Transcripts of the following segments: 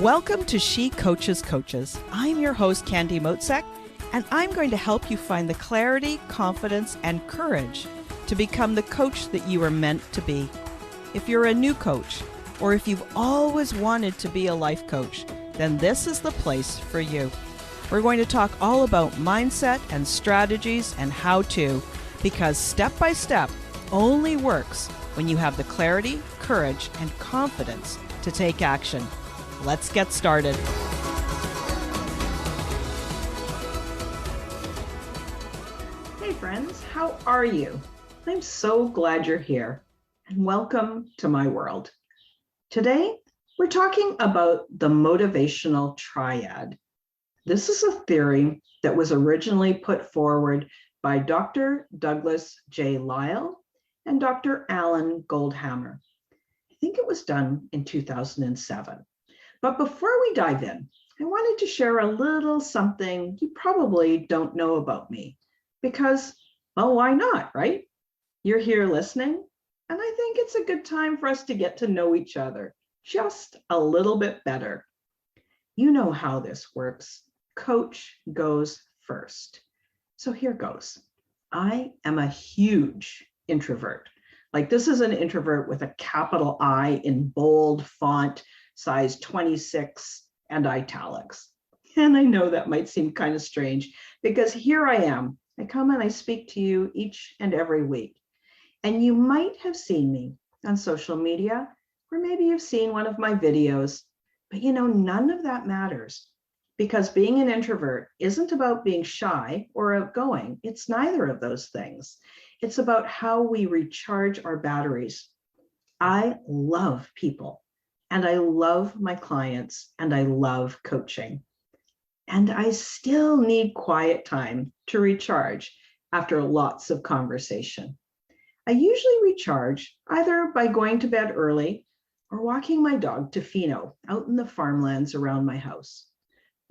Welcome to She Coaches Coaches. I'm your host, Candy Motzek, and I'm going to help you find the clarity, confidence, and courage to become the coach that you are meant to be. If you're a new coach, or if you've always wanted to be a life coach, then this is the place for you. We're going to talk all about mindset and strategies and how to, because step by step only works when you have the clarity, courage, and confidence to take action. Let's get started. Hey friends, how are you? I'm so glad you're here and welcome to my world. Today, we're talking about the Motivational Triad. This is a theory that was originally put forward by Dr. Douglas J. Lisle and Dr. Alan Goldhammer. I think it was done in 2007. But before we dive in, I wanted to share a little something you probably don't know about me because, well, why not, right? You're here listening, and I think it's a good time for us to get to know each other just a little bit better. You know how this works. Coach goes first. So here goes. I am a huge introvert. Like this is an introvert with a capital I in bold font, size 26 and italics. And I know that might seem kind of strange because here I am. I come and I speak to you each and every week. And you might have seen me on social media, or maybe you've seen one of my videos, but you know, none of that matters because being an introvert isn't about being shy or outgoing. It's neither of those things. It's about how we recharge our batteries. I love people. And I love my clients and I love coaching. And I still need quiet time to recharge after lots of conversation. I usually recharge either by going to bed early or walking my dog to Fino out in the farmlands around my house.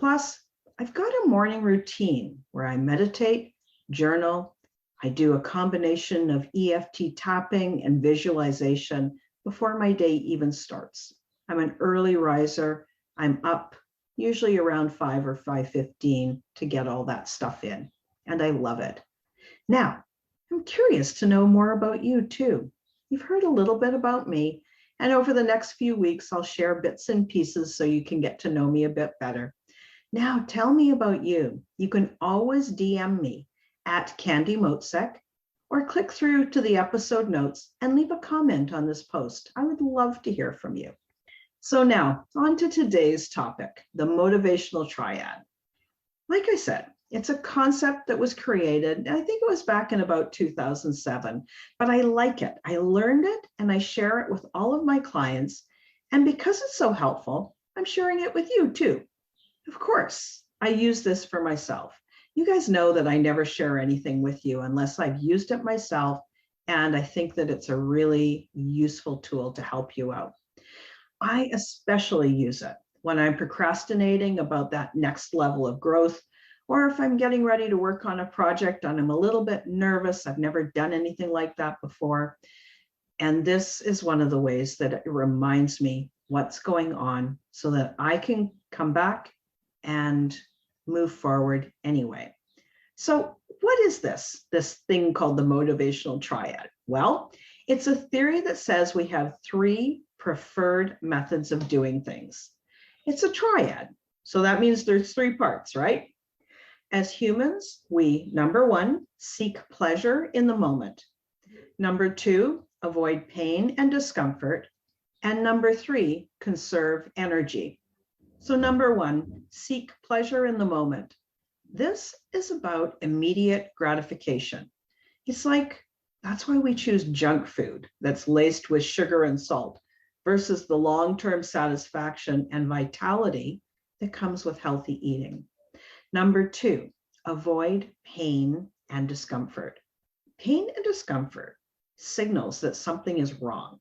Plus, I've got a morning routine where I meditate, journal, I do a combination of EFT tapping and visualization before my day even starts. I'm an early riser. I'm up usually around 5 or 5:15 to get all that stuff in, and I love it. Now, I'm curious to know more about you too. You've heard a little bit about me, and over the next few weeks, I'll share bits and pieces so you can get to know me a bit better. Now, tell me about you. You can always DM me at Candy Motzek, or click through to the episode notes and leave a comment on this post. I would love to hear from you. So now, on to today's topic, the Motivational Triad. Like I said, it's a concept that was created, I think it was back in about 2007, but I like it. I learned it and I share it with all of my clients. And because it's so helpful, I'm sharing it with you too. Of course, I use this for myself. You guys know that I never share anything with you unless I've used it myself, and I think that it's a really useful tool to help you out. I especially use it when I'm procrastinating about that next level of growth, or if I'm getting ready to work on a project and I'm a little bit nervous. I've never done anything like that before. And this is one of the ways that it reminds me what's going on so that I can come back and move forward anyway. So what is this thing called the Motivational Triad? Well, it's a theory that says we have 3 preferred methods of doing things. It's a triad. So that means there's 3 parts, right? As humans, we, number 1, seek pleasure in the moment. Number 2, avoid pain and discomfort. And number 3, conserve energy. So number 1, seek pleasure in the moment. This is about immediate gratification. It's like, that's why we choose junk food that's laced with sugar and salt versus the long-term satisfaction and vitality that comes with healthy eating. Number 2, avoid pain and discomfort. Pain and discomfort signals that something is wrong,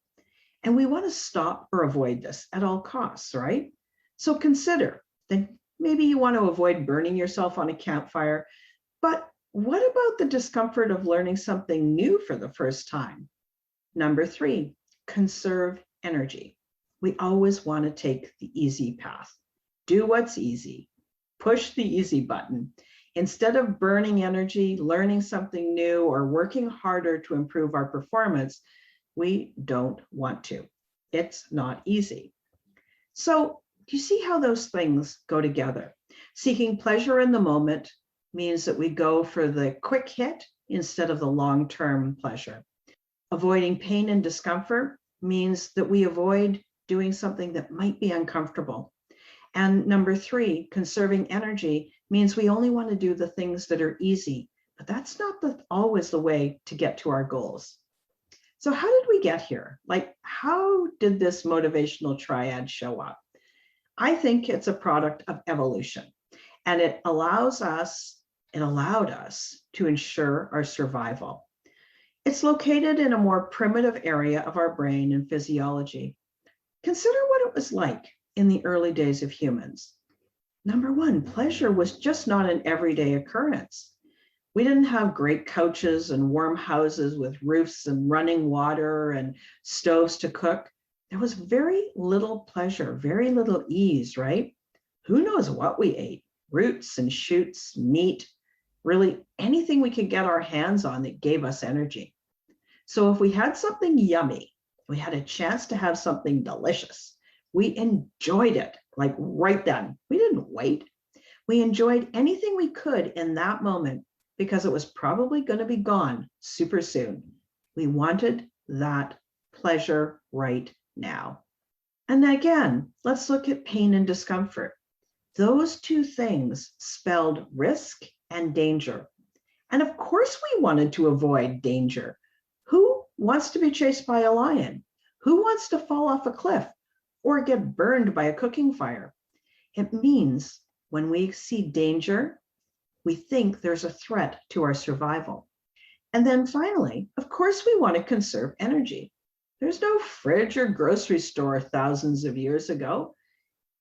and we want to stop or avoid this at all costs, right? So consider that maybe you want to avoid burning yourself on a campfire, but what about the discomfort of learning something new for the first time? Number 3, conserve energy. We always want to take the easy path, do what's easy, push the easy button. Instead of burning energy, learning something new, or working harder to improve our performance, we don't want to. It's not easy. So, do you see how those things go together? Seeking pleasure in the moment means that we go for the quick hit instead of the long-term pleasure. Avoiding pain and discomfort means that we avoid doing something that might be uncomfortable. And number 3, conserving energy means we only want to do the things that are easy, but that's not always the way to get to our goals. So how did we get here? Like, how did this motivational triad show up? I think it's a product of evolution, and it allowed us to ensure our survival. It's located in a more primitive area of our brain and physiology. Consider what it was like in the early days of humans. Number 1, pleasure was just not an everyday occurrence. We didn't have great couches and warm houses with roofs and running water and stoves to cook. There was very little pleasure, very little ease, right? Who knows what we ate? Roots and shoots, meat, really anything we could get our hands on that gave us energy. So if we had something yummy, we had a chance to have something delicious, we enjoyed it, like right then. We didn't wait. We enjoyed anything we could in that moment because it was probably going to be gone super soon. We wanted that pleasure right now. And again, let's look at pain and discomfort. Those two things spelled risk and danger. And of course we wanted to avoid danger. Who wants to be chased by a lion? Who wants to fall off a cliff or get burned by a cooking fire? It means when we see danger, we think there's a threat to our survival. And then finally, of course, we want to conserve energy. There's no fridge or grocery store thousands of years ago.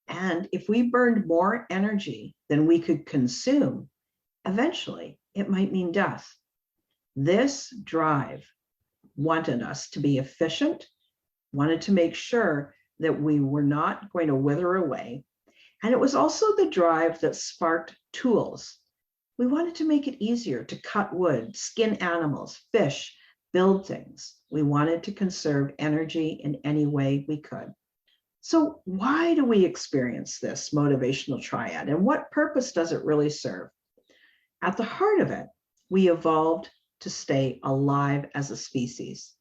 And if we burned more energy than we could consume, eventually it might mean death. This drive wanted us to be efficient, wanted to make sure that we were not going to wither away. And it was also the drive that sparked tools. We wanted to make it easier to cut wood, skin animals, fish, build things. We wanted to conserve energy in any way we could. So why do we experience this motivational triad, and what purpose does it really serve? At the heart of it, we evolved to stay alive as a species.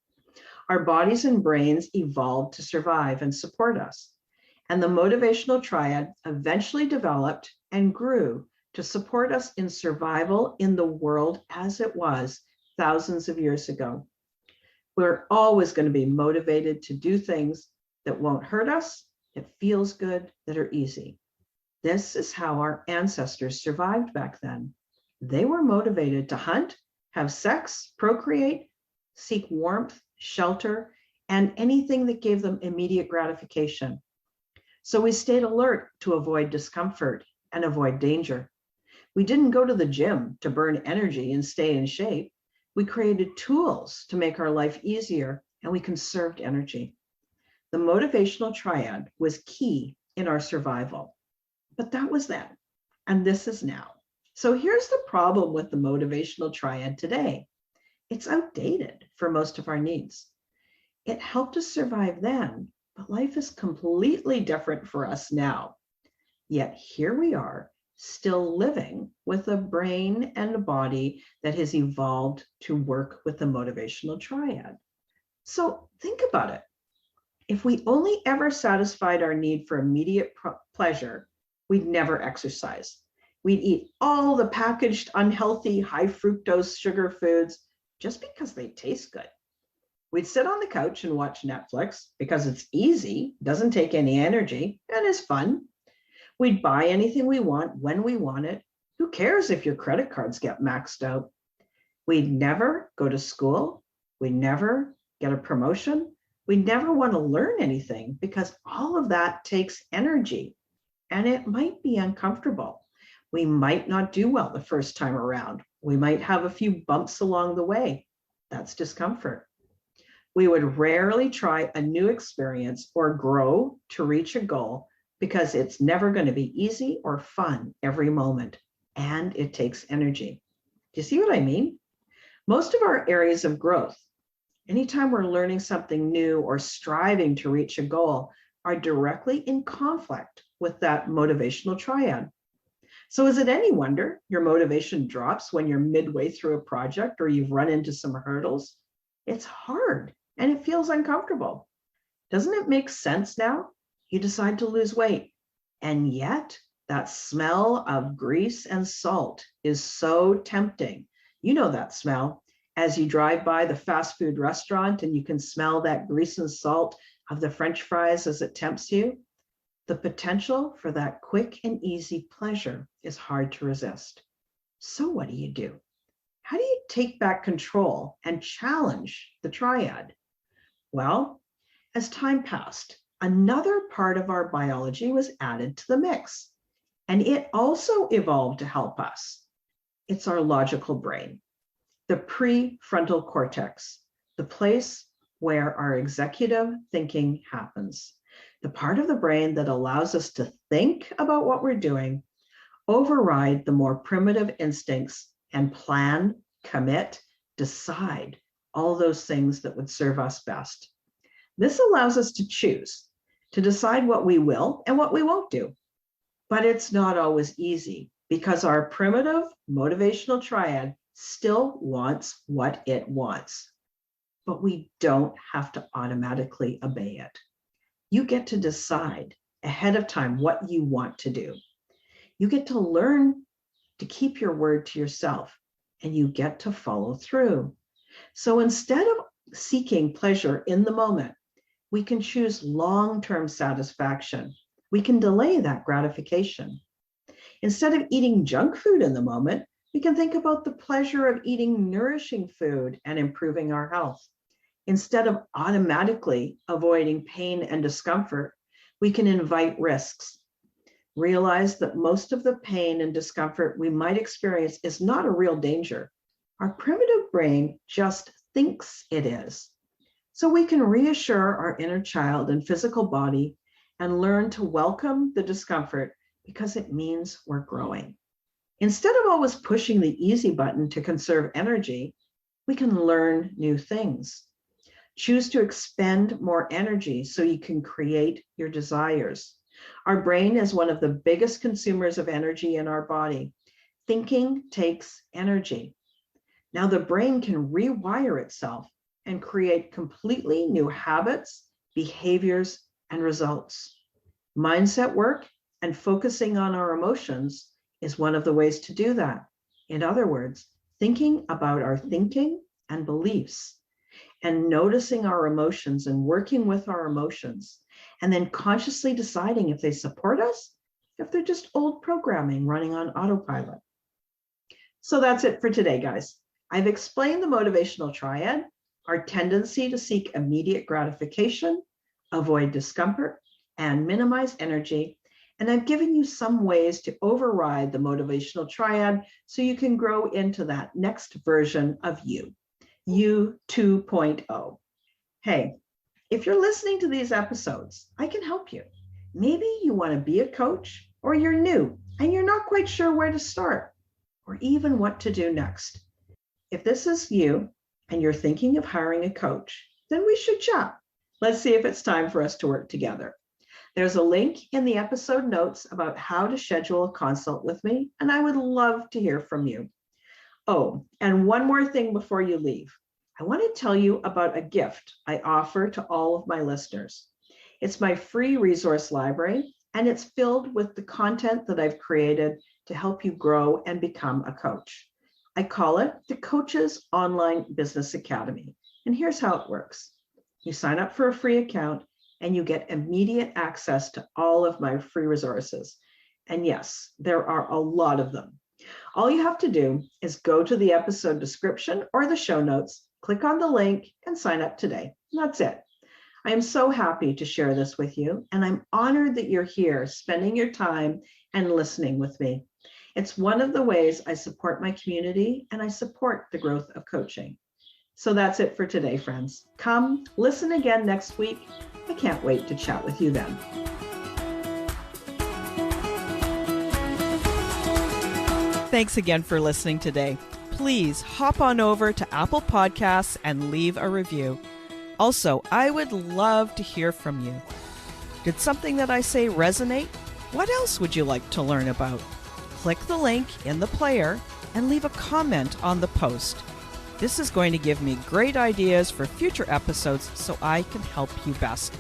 Our bodies and brains evolved to survive and support us. And the motivational triad eventually developed and grew to support us in survival in the world as it was thousands of years ago. We're always going to be motivated to do things that won't hurt us, that feels good, that are easy. This is how our ancestors survived back then. They were motivated to hunt, have sex, procreate, seek warmth, shelter, and anything that gave them immediate gratification. So we stayed alert to avoid discomfort and avoid danger. We didn't go to the gym to burn energy and stay in shape. We created tools to make our life easier, and we conserved energy. The motivational triad was key in our survival. But that was then, and this is now. So here's the problem with the motivational triad today. It's outdated for most of our needs. It helped us survive then, but life is completely different for us now. Yet here we are, still living with a brain and a body that has evolved to work with the motivational triad. So think about it. If we only ever satisfied our need for immediate pleasure, we'd never exercise. We'd eat all the packaged, unhealthy, high fructose sugar foods just because they taste good. We'd sit on the couch and watch Netflix because it's easy, doesn't take any energy, and is fun. We'd buy anything we want when we want it. Who cares if your credit cards get maxed out? We'd never go to school. We'd never get a promotion. We'd never want to learn anything because all of that takes energy, and it might be uncomfortable. We might not do well the first time around. We might have a few bumps along the way. That's discomfort. We would rarely try a new experience or grow to reach a goal because it's never going to be easy or fun every moment, and it takes energy. Do you see what I mean? Most of our areas of growth, anytime we're learning something new or striving to reach a goal, are directly in conflict with that motivational triad. So is it any wonder your motivation drops when you're midway through a project or you've run into some hurdles? It's hard and it feels uncomfortable. Doesn't it make sense now? You decide to lose weight, and yet that smell of grease and salt is so tempting. You know that smell as you drive by the fast food restaurant and you can smell that grease and salt of the French fries as it tempts you. The potential for that quick and easy pleasure is hard to resist. So what do? How do you take back control and challenge the triad? Well, as time passed, another part of our biology was added to the mix, and it also evolved to help us. It's our logical brain, the prefrontal cortex, the place where our executive thinking happens, the part of the brain that allows us to think about what we're doing, override the more primitive instincts, and plan, commit, decide all those things that would serve us best. This allows us to choose, to decide what we will and what we won't do. But it's not always easy because our primitive motivational triad still wants what it wants. But we don't have to automatically obey it. You get to decide ahead of time what you want to do. You get to learn to keep your word to yourself, and you get to follow through. So instead of seeking pleasure in the moment, we can choose long-term satisfaction. We can delay that gratification. Instead of eating junk food in the moment, we can think about the pleasure of eating nourishing food and improving our health. Instead of automatically avoiding pain and discomfort, we can invite risks. Realize that most of the pain and discomfort we might experience is not a real danger. Our primitive brain just thinks it is. So we can reassure our inner child and physical body and learn to welcome the discomfort because it means we're growing. Instead of always pushing the easy button to conserve energy, we can learn new things. Choose to expend more energy so you can create your desires. Our brain is one of the biggest consumers of energy in our body. Thinking takes energy. Now the brain can rewire itself and create completely new habits, behaviors, and results. Mindset work and focusing on our emotions is one of the ways to do that. In other words, thinking about our thinking and beliefs and noticing our emotions and working with our emotions, and then consciously deciding if they support us, if they're just old programming running on autopilot. So that's it for today, guys. I've explained the motivational triad, our tendency to seek immediate gratification, avoid discomfort, and minimize energy. And I've given you some ways to override the motivational triad so you can grow into that next version of you 2.0. Hey, if you're listening to these episodes, I can help you. Maybe you want to be a coach, or you're new and you're not quite sure where to start or even what to do next. If this is you and you're thinking of hiring a coach, then we should chat. Let's see if it's time for us to work together. There's a link in the episode notes about how to schedule a consult with me, and I would love to hear from you. Oh, and one more thing before you leave. I want to tell you about a gift I offer to all of my listeners. It's my free resource library, and it's filled with the content that I've created to help you grow and become a coach. I call it the Coach's Online Business Academy. And here's how it works. You sign up for a free account and you get immediate access to all of my free resources. And yes, there are a lot of them. All you have to do is go to the episode description or the show notes, click on the link, and sign up today. And that's it. I am so happy to share this with you, and I'm honored that you're here spending your time and listening with me. It's one of the ways I support my community and I support the growth of coaching. So that's it for today, friends. Come listen again next week. I can't wait to chat with you then. Thanks again for listening today. Please hop on over to Apple Podcasts and leave a review. Also, I would love to hear from you. Did something that I say resonate? What else would you like to learn about? Click the link in the player and leave a comment on the post. This is going to give me great ideas for future episodes so I can help you best.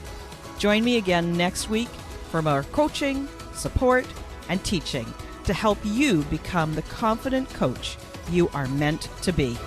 Join me again next week for more coaching, support, and teaching to help you become the confident coach you are meant to be.